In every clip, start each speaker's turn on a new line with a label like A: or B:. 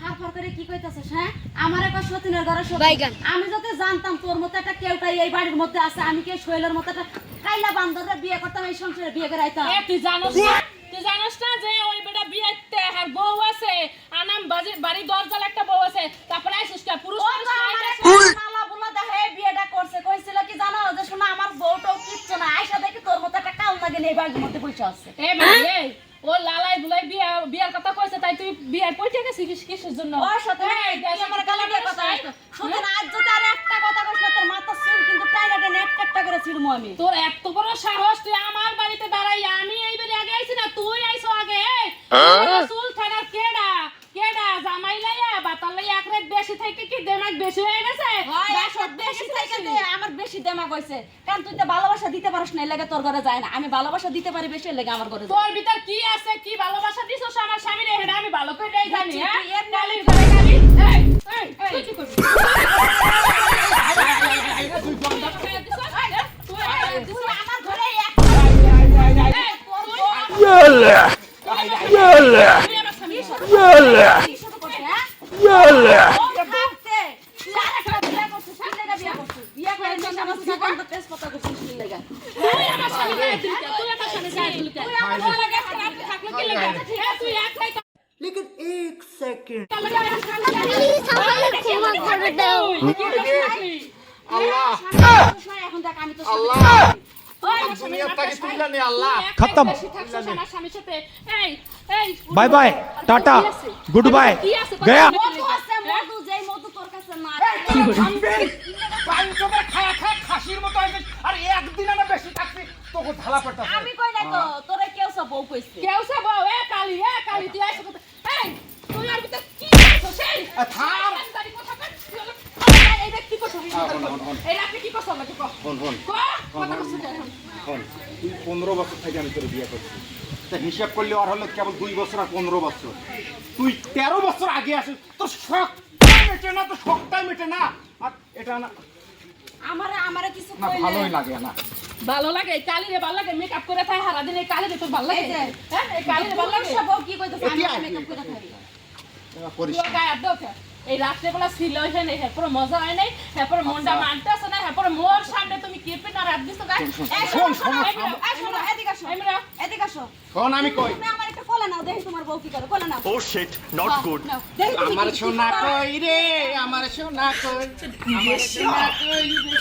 A: হাফার করে কি কইতাছস হ্যাঁ আমার একটা সতীনের ঘরে সতী আমি যদি জানতাম তোর মতো একটা কেউটাই এই বাড়ির মধ্যে আছে আমি কি শৈলের মতো একটা কাইলা বান্দররে বিয়ে করতাম এই সংসারে বিয়ে করাইতাম
B: তুই জানোস না যে ওই বেটা বিয়েতে আর বউ আছে আনাম বাড়ি দরজাল একটা বউ আছে তারপরে আইসুসটা পুরুষ
A: মালা বুলা দেখে বিয়েটা করছে কইছিল কি জানো যে শোনা আমার বউটাও কিচ্ছু না আয়সা দেখি তোর মতো একটা কাল লাগে নেই বাড়ির মধ্যে বসে আছে
B: এ ভাই এই ও লালাই বুলাই বিয়ার কথা কইছে তাই তুই বিয়ার পয়সা গেছিস কিসের জন্য
A: ওর সাথে আমার গালাগালি কথা শুধু আজ যদি আর একটা কথা কইছ তোর মাথা চুল কিন্তু টাইনা টাইনা একটা করে ছিড়মু আমি
B: তোর এত বড় সাহস তুই আমার বাড়িতে দাঁড়াই আমি এইবারে আগে আইছি না তুই আইছো আগে চুল থানার কেডা জামাই লাইয়া বাতাল লাইয়া এক রাত বেশি থেকে কি দেমাগ বেশি হয়ে গেছে
A: বেশি থেকে দে আমার বেশি দেমাগ হইছে কারণ তুই তো ভালোবাসা দিতে পারিস না লাগে তোর ঘরে যায় না আমি ভালোবাসা দিতে পারি বেশি লাগে আমার ঘরে
B: তোর ভিতর কি আছে কি ভালোবাসা দিছস আমার স্বামীরে হেডা আমি ভালো কইরাই জানি হ্যাঁ কালির ঘরে কালি এই তুই কি করবি তুই বন্ধ করে দিছস তুই
A: আমার ঘরে এক
C: يلا يلا يلا يلا
D: लेकिन एक सेकंड
C: खत्म bye bye ta ta goodbye गया
D: খাসির মতো আর একদিন না বেশি থাকবি তোকে ঢালা পড়তা
A: আমি কই না তো তোরে কেউ সব বউ কইছে
B: কেউ সব এ কালি তুই আইছ এই তুই আর ভিতর কি করছস এই
D: থাম
B: তারি কথা কর এই দেখ কি করছস এই রাতে কি করছস আমাকে কর
D: ফোন
B: কথা করছস
D: তুই 15 বছর থেকে আমি তোর বিয়ে করছি তা হিসাব করলে আর হলো কেবল 2 বছর আর 15 বছর তুই 13 বছর আগে আসিস তোর শখ মেটে না তো শখটাই মেটে না আর এটা না
A: আমারে কিছু
D: না
A: কইলে
D: ভালোই লাগে না
B: ভালো লাগে কালিরে ভালো লাগে মেকআপ করে থাই হারা দিন এই কালিরে তোর ভালো লাগে হ্যাঁ এই কালিরে ভালো লাগে
A: সব কি কইতাছ আমি মেকআপ করে থাকি
B: তুই গায়ে হাত দাও এই রাত্রে বেলা ছিল এখানে হ্যাঁ পুরো মজা হয় নাই হ্যাঁ পুরো মনটা মানতেছ না হ্যাঁ পুরো মোর সামনে তুমি কেপে না রাত দিছো গায়ে
A: শোনো এদিকে আসো
D: শোন আমি কই
A: তুমি আমার একটা কলা নাও দেখি তোমার বউ কি করে কলা নাও
E: Oh shit, not good.
D: আমার সোনা কই রে আমার সোনা কই আমার সোনা কই রে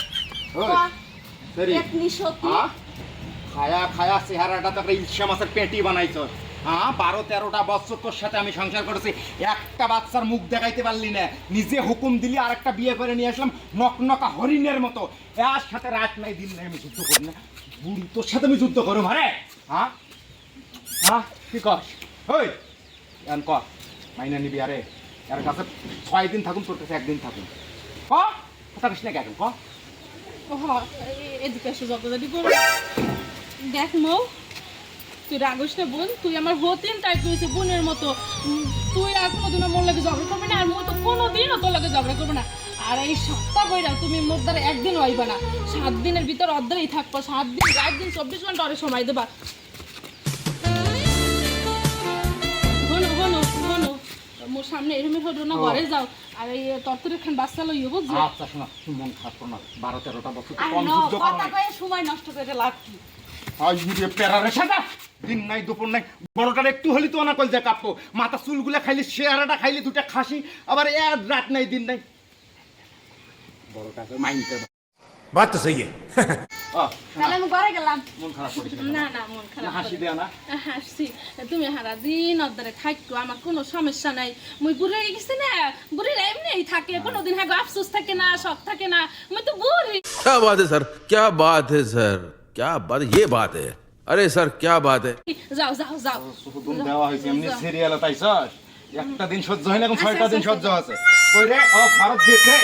D: ওই
A: এতনি সত্যি
D: খায়া চেহারাটা তো একটা ইলশা মাছের পেটি বানাইছ হ্যাঁ 12-13টা বছর তোর সাথে আমি সংসার করেছি একটা বাচ্চার মুখ দেখাইতে পারলি না নিজে হুকুম দিলি আর একটা বিয়ে করে নিয়ে আসলাম নকনকা হরিণের মতো এর সাথে রাত নাই দিন নাই আমি যুদ্ধ করি না বুড়ি তোর সাথে আমি যুদ্ধ করো মারে হ্যাঁ কি কর ওই এন কর মাইনা নিবি আরে এর কাছে 6 দিন থাকুন তোর কাছে 1 দিন থাকুন কথা কইস না কেন
B: এদিকে এসে যতদাদি করো দেখ মৌ তুই রাগস না বোন তুই আমার হতেন তাই তুই হচ্ছে বোনের মতো তুই আর কোনোদিনও মোর লাগে ঝগড়া করবি না আর মই তো কোনোদিনও তোর লাগে ঝগড়া করবো না আর এই সপ্তাহ বইরা তুমি মোর দ্বারা একদিনও আইবা না 7 দিনের ভিতর অর্ধেই থাকবো 7 দিন 8 দিন 24 ঘন্টা ওরে সময় দেবা হনো মোর সামনে এরমে হলো না ঘরে যাও আর এই তরতরে খান বাচ্চা লইও বুঝছো
D: আচ্ছা শোনা তুই মন খারাপ কর না 12-13টা বছর তো কম যুদ্ধ কর
A: কথা কয়ে সময় নষ্ট করে লাভ কি
D: আই বুড়িয়ে পেরারে সাদা দিন নাই দুপুর নাই বড়টার একটু হলি তো না কল যা কাঁপো মাথা চুলগুলা খাইলি শেয়ারাটা খাইলি দুটা খাসি আবার এক রাত নাই দিন নাই বড়টাকে মাইন্ড
C: बात तो सही है
A: তাহলে আমি ঘরে গেলাম
D: মন খারাপ করিস
B: না মন খারাপ
D: হাসি দেয়া না
B: হাসছি তুমি হারা দিন অর্ধরে থাকতো আমার কোনো সমস্যা নাই মুই বুড়ে গেছি না বুড়ির এমনিই থাকে কোনোদিন হাগো আফসোস থাকে না শখ থাকে না মুই তো বুড়ি
F: क्या बात है सर क्या बात है सर क्या बात ये बात है अरे सर क्या बात है
B: যাও
D: সুকুন দেওয়া হয়েছে এমনি সিরিয়ালে তাইছস একটা দিন সহ্য হয় না এখন 6টা দিন সহ্য আছে কই রে ও ভারত গেছে